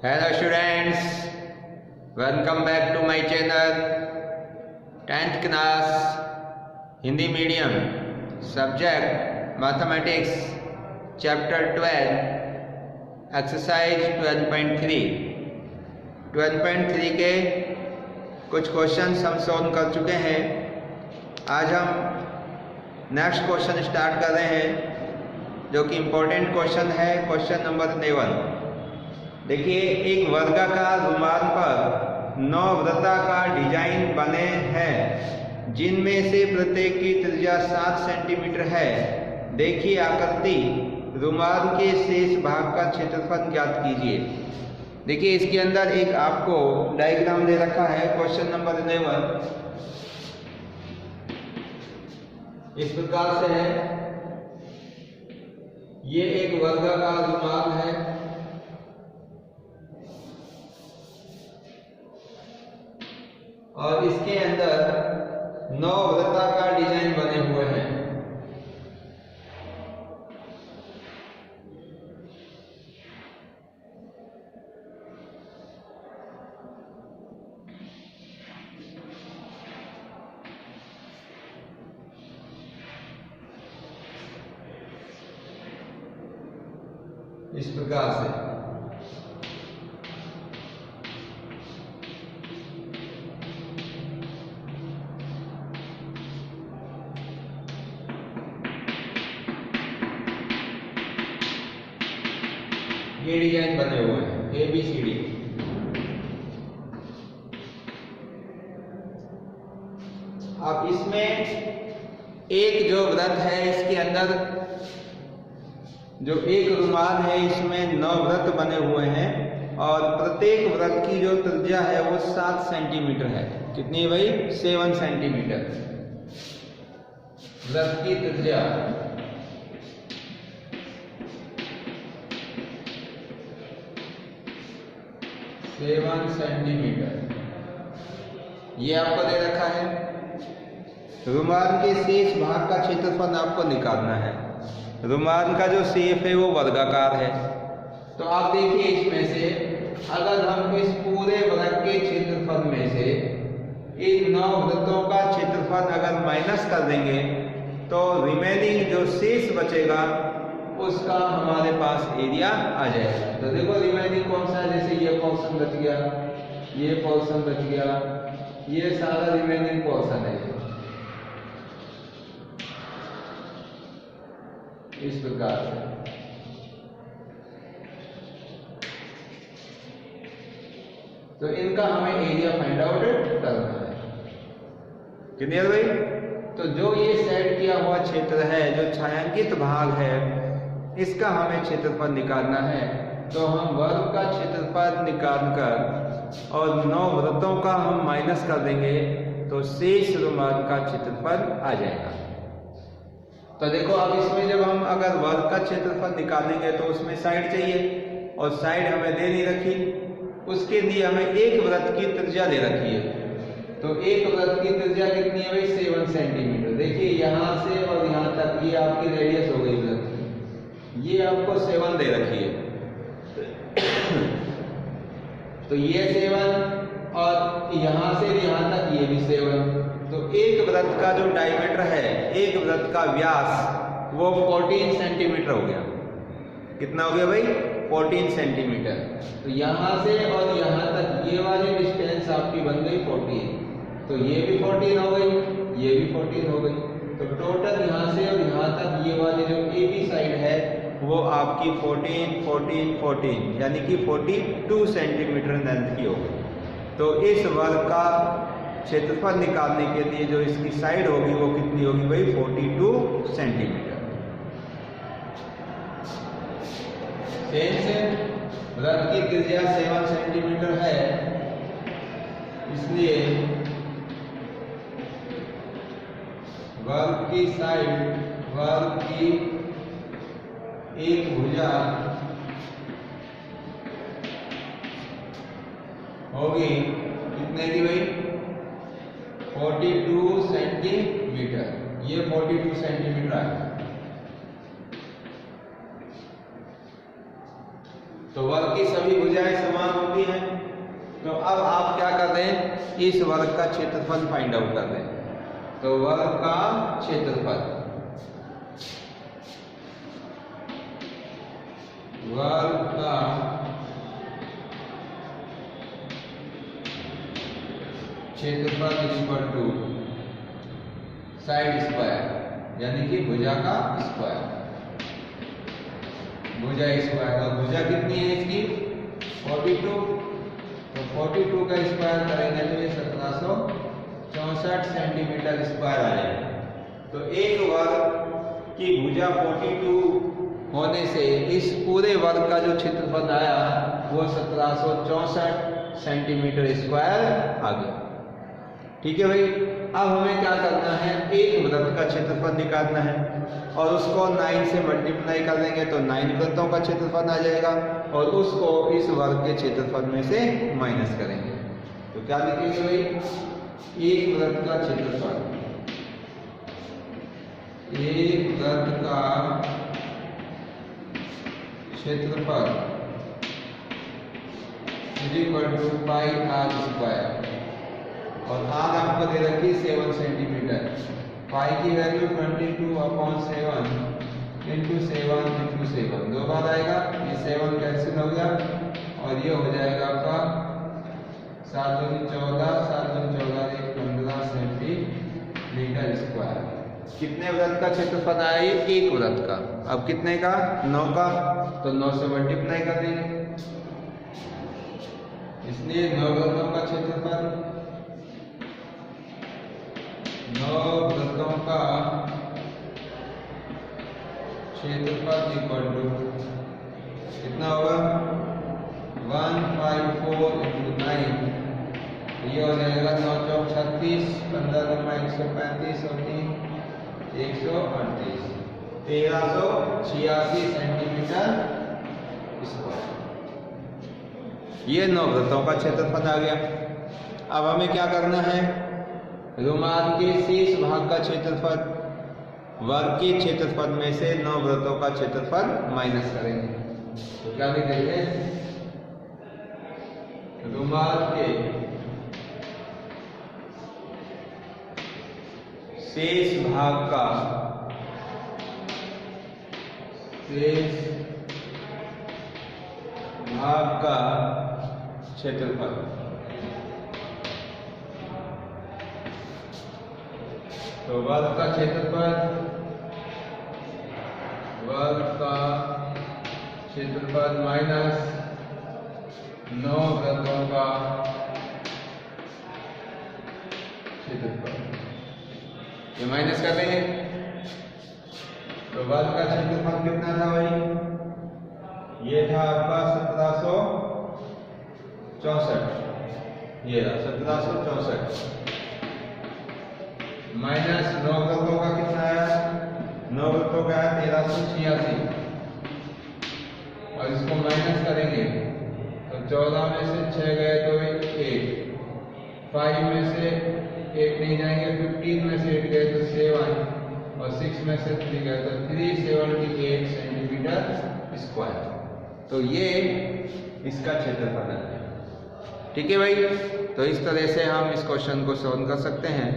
Hello students, welcome back to my channel. 10th class Hindi medium, subject mathematics, chapter 12, exercise 12.3. 12.3 के कुछ questions हम solve कर चुके हैं। आज हम नेक्स्ट क्वेश्चन स्टार्ट कर रहे हैं जो कि इम्पोर्टेंट क्वेश्चन है, क्वेश्चन नंबर 11। देखिए, एक वर्गाकार रुमाल पर 9 वृत्ताकार डिजाइन बने हैं जिनमें से प्रत्येक की त्रिज्या 7 सेंटीमीटर है। देखिए आकृति, रुमाल के शेष भाग का क्षेत्रफल ज्ञात कीजिए। देखिए, इसके अंदर एक आपको डायग्राम दे रखा है। क्वेश्चन नंबर 11 इस प्रकार से है। ये एक वर्गाकार रुमाल है और इसके अंदर 9 वृत्ताकार डिजाइन बने हुए हैं। इस प्रकार से ये डिजाइन बने हुए हैं, ABCD। अब इसमें एक जो वृत्त है, इसके अंदर जो एक रुमाल है, इसमें 9 वृत्त बने हुए हैं और प्रत्येक वृत्त की जो त्रिज्या है वो 7 सेंटीमीटर है। कितनी है भाई? 7 सेंटीमीटर वृत्त की त्रिज्या। सेवन सेंटीमीटर ये आपको दे रखा है। रुमाल के शेष भाग का क्षेत्रफल आपको निकालना है। रुमाल का जो शेप है वो वर्गाकार है, तो आप देखिए इसमें से अगर हम इस पूरे वृत्त के क्षेत्रफल में से इन 9 वृत्तों का क्षेत्रफल अगर माइनस कर देंगे तो रिमेनिंग जो शेष बचेगा उसका हमारे पास एरिया आ जाएगा। तो देखो रिमेनिंग कौन सा है, जैसे ये पोर्शन बच गया, ये पोर्शन बच गया, ये सारा रिमेनिंग पोर्शन है। इस प्रकार से तो इनका हमें एरिया फाइंड आउट करना है। क्लियर भाई? तो जो ये सेट किया हुआ क्षेत्र है, जो छायांकित भाग है, इसका हमें क्षेत्रफल निकालना है। तो हम वर्ग का क्षेत्रफल निकालकर और 9 वृत्तों का हम माइनस कर देंगे तो शेष रुमाल का क्षेत्रफल आ जाएगा। तो देखो, अब इसमें जब हम अगर वर्ग का क्षेत्रफल निकालेंगे तो उसमें साइड चाहिए और साइड हमें दे नहीं रखी। उसके लिए हमें एक वृत्त की त्रिज्या दे रखी है। तो एक वृत्त की त्रिज्या कितनी है भाई? 7 सेंटीमीटर। देखिए, यहाँ से और यहाँ तक ये आपकी रेडियस हो गई वृत्त, ये आपको 7 दे रखी है। तो ये 7 और यहाँ से यहाँ तक ये भी 7। तो एक वृत्त का जो डायमीटर है, एक वृत्त का व्यास, वो 14 सेंटीमीटर हो गया। कितना हो गया भाई? 14 सेंटीमीटर। तो यहाँ से और यहाँ तक ये वाली डिस्टेंस आपकी बन गई 14। तो ये भी 14 हो गई, ये भी 14 हो गई। तो टोटल यहाँ से और यहाँ तक ये वाली जो AB साइड है वो आपकी 14, 14, 14 यानी कि 42 सेंटीमीटर लेंथ की हो गई। तो इस वर्ग का क्षेत्रफल निकालने के लिए जो इसकी साइड होगी वो कितनी होगी भाई? 42 सेंटीमीटर। वृत्त की त्रिज्या 7 सेंटीमीटर है, इसलिए वर्ग की साइड, वर्ग की एक भुजा होगी कितने की भाई? 42 सेंटीमीटर। ये 42 सेंटीमीटर आएगा। तो वर्ग की सभी भुजाएं समान होती हैं। तो अब आप क्या कर दें, इस वर्ग का क्षेत्रफल फाइंड आउट कर दें। तो वर्ग का क्षेत्रफल, वर्ग का क्षेत्रफल इक्वल टू साइड स्क्वायर, यानी कि भुजा का स्क्वायर, भुजा स्क्वायर। और भुजा कितनी है इसकी 42, तो 42 का स्क्वायर करेंगे तो ये 1764 सेंटीमीटर स्क्वायर आ जाएगा। तो एक वर्ग की भुजा 42 होने से इस पूरे वर्ग का जो क्षेत्रफल आया वो 1764 सेंटीमीटर स्क्वायर आ गया। ठीक है भाई। अब हमें क्या करना है, एक वृत्त का क्षेत्रफल निकालना है और उसको 9 से मल्टीप्लाई कर देंगे तो 9 वृत्तों का क्षेत्रफल आ जाएगा और उसको इस वर्ग के क्षेत्रफल में से माइनस करेंगे। तो क्या लिखेंगे भाई, एक वृत्त का क्षेत्रफल, एक वृत्त का क्षेत्रफल equal to pi r square, और आर आपको दे रखी 7 सेंटीमीटर, पाई की वैल्यू 22/7 इंटू 7 इंटू 7, 2 बार आएगा, ये 7 कैंसिल हो गया और ये हो जाएगा आपका 7 दूनी 14, 7 दूनी 14 एक 15 सेंटीमीटर स्क्वायर। कितने वृत्त का क्षेत्रफल आया ये, एक वृत्त का। अब कितने का, 9 का, तो 9 से मल्टीप्लाई कर देंगे, इसलिए 9 वृत्तों का क्षेत्रफल, 9 वृत्तों का क्षेत्रफल इक्वल टू कितना होगा 154 इंटू 9, ये हो जाएगा 9 चौक 36, 15 लम्बा 135 और 3 138, 1386 सेंटीमीटर स्क्वायर। ये 9 वृत्तों का क्षेत्रफल आ गया। अब हमें क्या करना है, रुमाल के शेष भाग का क्षेत्रफल वर्ग के क्षेत्रफल में से 9 वृत्तों का क्षेत्रफल माइनस करेंगे। तो क्या लिखेंगे, रुमाल के शेष भाग का, शेष भाग का क्षेत्रफल, तो वर्ग का क्षेत्रफल, वर्ग का क्षेत्रफल माइनस 9 वृत्तों का क्षेत्रफल, ये माइनस कर देंगे। तो वर्ग का क्षेत्रफल कितना था भाई, ये था आपका 1764, ये रहा 1764 माइनस 9 वृत्तों का कितना आया, 9 वृत्तों का है 1386, और इसको माइनस करेंगे तो 14 में से 6 गए तो 8, 5 में से 8 नहीं जाएंगे, 15 में से 8 गए तो 7 और 6 में से 3 गए तो 378 सेंटीमीटर स्क्वायर। तो ये इसका क्षेत्रफल है। ठीक है भाई। तो इस तरह से हम इस क्वेश्चन को सॉल्व कर सकते हैं।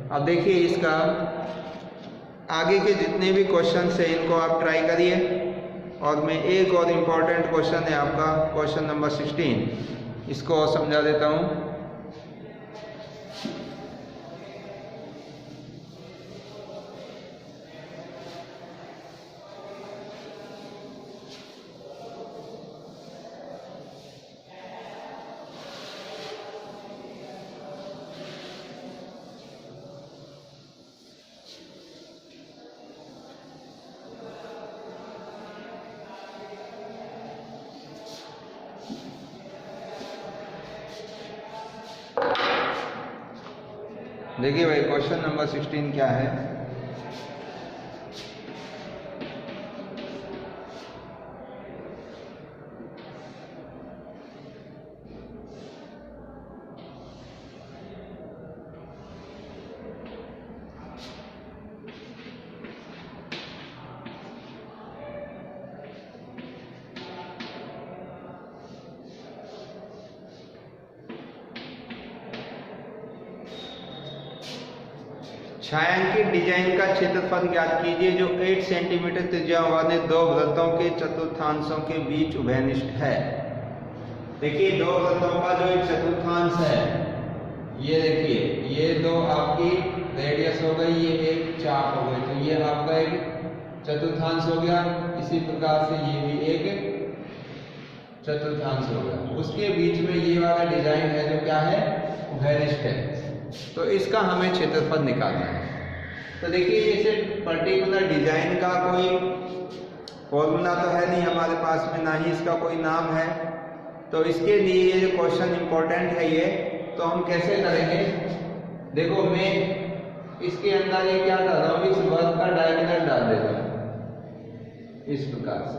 अब देखिए इसका आगे के जितने भी क्वेश्चन हैं इनको आप ट्राई करिए, और मैं एक और इम्पॉर्टेंट क्वेश्चन है आपका क्वेश्चन नंबर 16, इसको और समझा देता हूँ। देखिए भाई क्वेश्चन नंबर 16 क्या है। छायांकित डिजाइन का क्षेत्रफल ज्ञात कीजिए जो 8 सेंटीमीटर त्रिज्या वाले दो वृत्तों के चतुर्थांशों के बीच उभयनिष्ठ है। देखिए दो वृत्तों का जो एक चतुर्थांश है, ये देखिए ये दो आपकी रेडियस हो गई, ये एक चाप हो गई, तो ये आपका एक चतुर्थांश हो गया। इसी प्रकार से ये भी एक चतुर्थांश हो गया। उसके बीच में ये वाला डिजाइन है जो क्या है, उभयनिष्ठ है। तो इसका हमें क्षेत्रफल निकालना है। तो देखिए इसे पर्टिकुलर डिजाइन का कोई फॉर्मूला तो है नहीं हमारे पास में, ना ही इसका कोई नाम है। तो इसके लिए ये जो क्वेश्चन इंपॉर्टेंट है ये, तो हम कैसे करेंगे, देखो मैं इसके अंदर ये क्या कर रहा हूँ, इस वर्ग का डायमीटर डाल देता हूँ इस प्रकार से।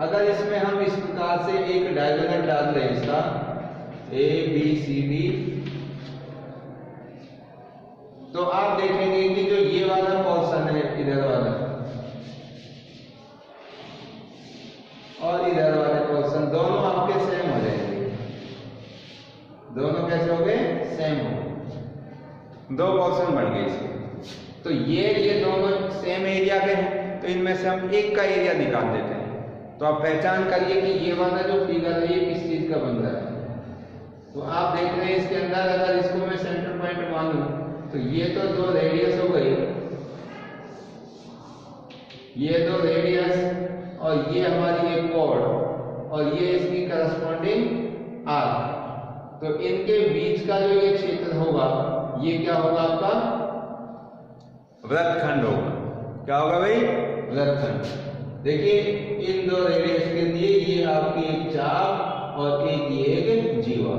अगर इसमें हम इस प्रकार से एक डायमीटर डाल दें इसका ABCD, तो आप देखेंगे कि जो ये वाला पोर्शन है इधर वाला और इधर वाले पोर्शन दोनों आपके सेम हो जाएंगे। दोनों कैसे हो गए, सेम हो गए, दो पोर्शन बढ़ गए इसके। तो ये दोनों सेम एरिया के हैं, तो इनमें से हम एक का एरिया निकाल देते हैं। तो आप पहचान करिए कि ये वाला जो फिगर है ये किस चीज का बन रहा है। तो आप देख रहे हैं इसके अंदर, अगर इसको मैं सेंटर पॉइंट मानूं तो ये तो दो रेडियस हो गई, ये दो रेडियस और ये हमारी एक कॉर्ड और ये इसकी करस्पॉन्डिंग आर्क। तो इनके बीच का जो ये क्षेत्र होगा ये क्या होगा, आपका वृत्तखंड होगा। क्या होगा भाई, वृत्तखंड। देखिए इन दो रेडियस के लिए ये आपकी एक चाप और एक ये एक जीवा।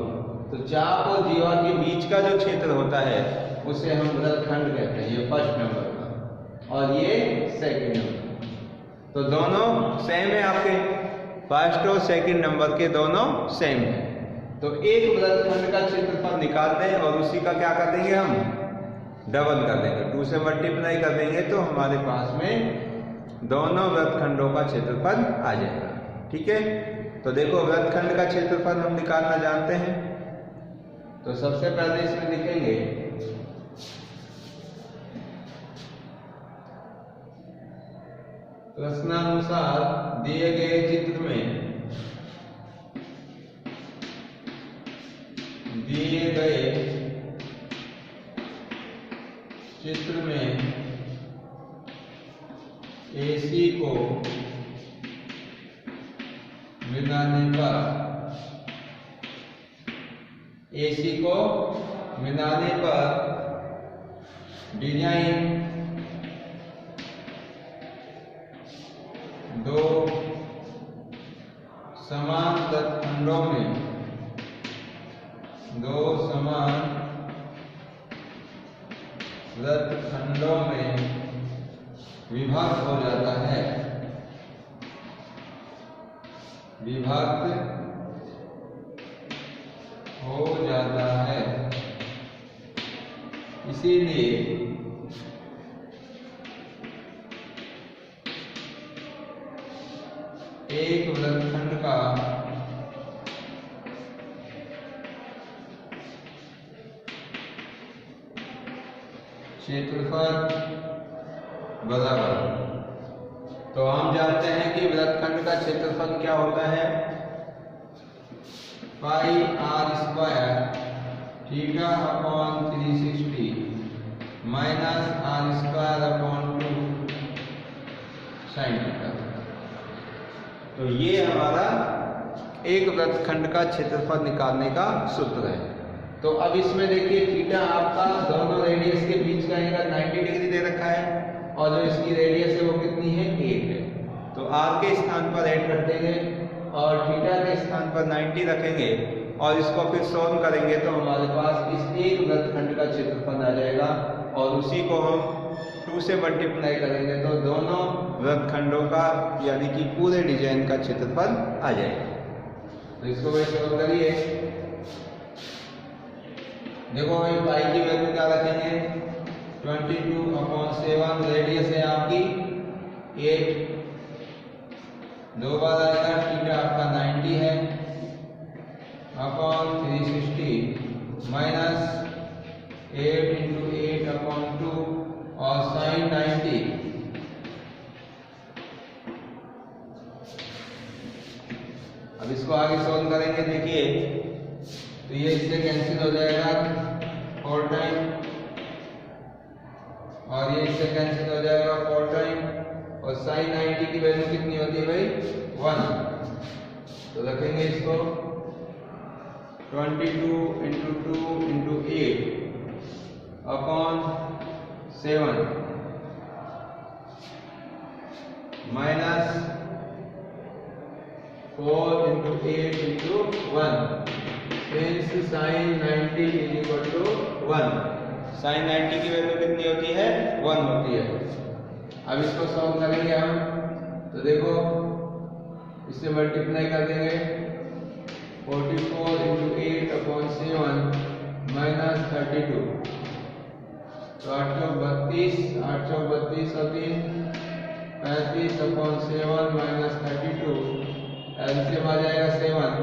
तो चाप और जीवा के बीच का जो क्षेत्र होता है उसे हम वृत्तखंड कहते हैं। ये फर्स्ट नंबर का और ये सेकंड नंबर। तो दोनों सेम है आपके, फर्स्ट और सेकंड नंबर के दोनों सेम है। तो एक वृत्तखंड का क्षेत्रफल निकालते हैं और उसी का क्या कर देंगे, हम डबल कर देंगे, 2 से मल्टीप्लाई कर देंगे, तो हमारे पास में दोनों वृत्तखंडों का क्षेत्रफल आ जाएगा। ठीक है, तो देखो वृत्तखंड का क्षेत्रफल हम निकालना जानते हैं। तो सबसे पहले इसमें लिखेंगे प्रश्नानुसार दिए गए चित्र में AC को मिलाने पर डिजाइन दो समान वृत्तखंडों में विभक्त हो जाता है। इसीलिए एक वृत्तखंड का क्षेत्रफल बराबर, तो हम जानते हैं कि वृत्तखंड का क्षेत्रफल क्या होता है, पाई r square theta upon 360 minus r square upon 2 sine theta. तो ये हमारा एक वृत्तखंड का क्षेत्रफल निकालने का सूत्र है। तो अब इसमें देखिए थीटा आपका दोनों रेडियस के बीच का एंगल 90 डिग्री दे रखा है और जो इसकी रेडियस है वो कितनी है, 8 है। तो r के स्थान पर 8 रख देंगे और थीटा के स्थान पर 90 रखेंगे और इसको फिर सॉल्व करेंगे तो हमारे पास इस एक वृत्तखंड का क्षेत्रफल आ जाएगा और उसी को हम 2 से मल्टीप्लाई करेंगे तो दोनों वृत्तखंडों का यानी कि पूरे डिजाइन का क्षेत्रफल आ जाएगा। तो इसको वही सॉल्व करिए। देखो ये पाई की वैल्यू क्या रखेंगे, 22/7 रेडियस है आपकी 8, दो बार आएगा, थीटा आपका 90 है अपॉन 360 माइनस 8 × अब इसको आगे सॉल्व करेंगे। देखिए तो ये इससे कैंसिल हो जाएगा 4 टाइम, और ये इससे कैंसिल हो जाएगा 4 टाइम, और sin 90 की वैल्यू कितनी होती है भाई 1। तो रखेंगे इसको 22 into 2 into 8 upon 7 minus 4 into 8 into 1 since sin 90 is equal to 1। sin 90 की वैल्यू कितनी होती है 1 होती है। अब इसको सॉल्व करेंगे हम, तो देखो इससे मल्टीप्लाई कर देंगे 44 इंटू 8 अपॉन 7 माइनस 32, तो 8 चौक 32 और 3 35 अपॉन 7 माइनस 32, एलसीएम आ जाएगा 7,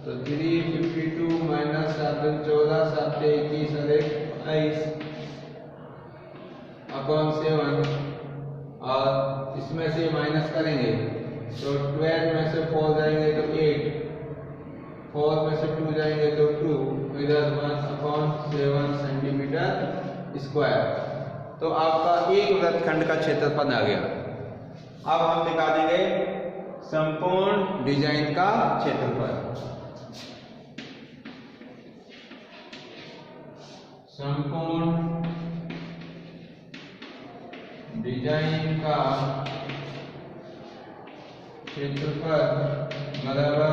तो 352 माइनस 7 14 7 21 और 22 अपॉन 7, और इसमें से माइनस करेंगे तो 12 में से 4 जाएंगे तो 8, 4 में से 2 जाएंगे तो 2, इधर 1 अपॉन 7 सेंटीमीटर स्क्वायर। तो आपका एक वृत्तखंड का क्षेत्रफल आ गया। अब हम दिखा देंगे संपूर्ण डिजाइन का क्षेत्रफल। संपूर्ण डिजाइन का क्षेत्रफल बराबर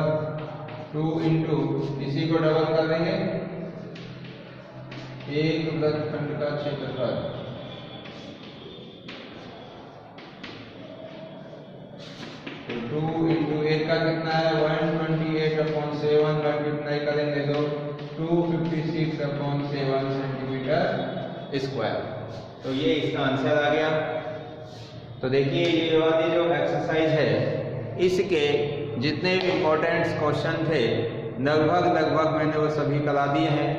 2 इंटू, इसी को डबल कर देंगे, एक वृत्तखंड का क्षेत्रफल। तो 2 इंटू 8 का कितना है 128 अपॉन 7, मल्टीप्लाई करेंगे तो 256 अपॉन 7 सेंटीमीटर स्क्वायर। तो ये इसका आंसर आ गया। तो देखिए ये वाली जो एक्सरसाइज है, इसके जितने भी इम्पोर्टेंट क्वेश्चन थे लगभग मैंने वो सभी करा दिए हैं।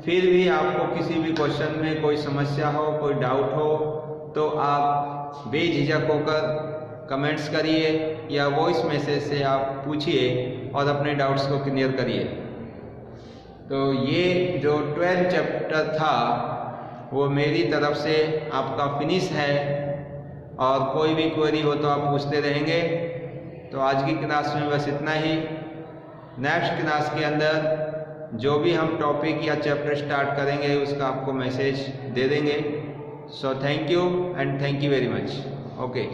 फिर भी आपको किसी भी क्वेश्चन में कोई समस्या हो, कोई डाउट हो, तो आप बेझिझक होकर कमेंट्स करिए या वॉइस मैसेज से आप पूछिए और अपने डाउट्स को क्लियर करिए। तो ये जो 12 चैप्टर था वो मेरी तरफ से आपका फिनिश है, और कोई भी क्वेरी हो तो आप पूछते रहेंगे। तो आज की क्लास में बस इतना ही। नेक्स्ट क्लास के अंदर जो भी हम टॉपिक या चैप्टर स्टार्ट करेंगे उसका आपको मैसेज दे देंगे। So thank you and thank you very much. Okay.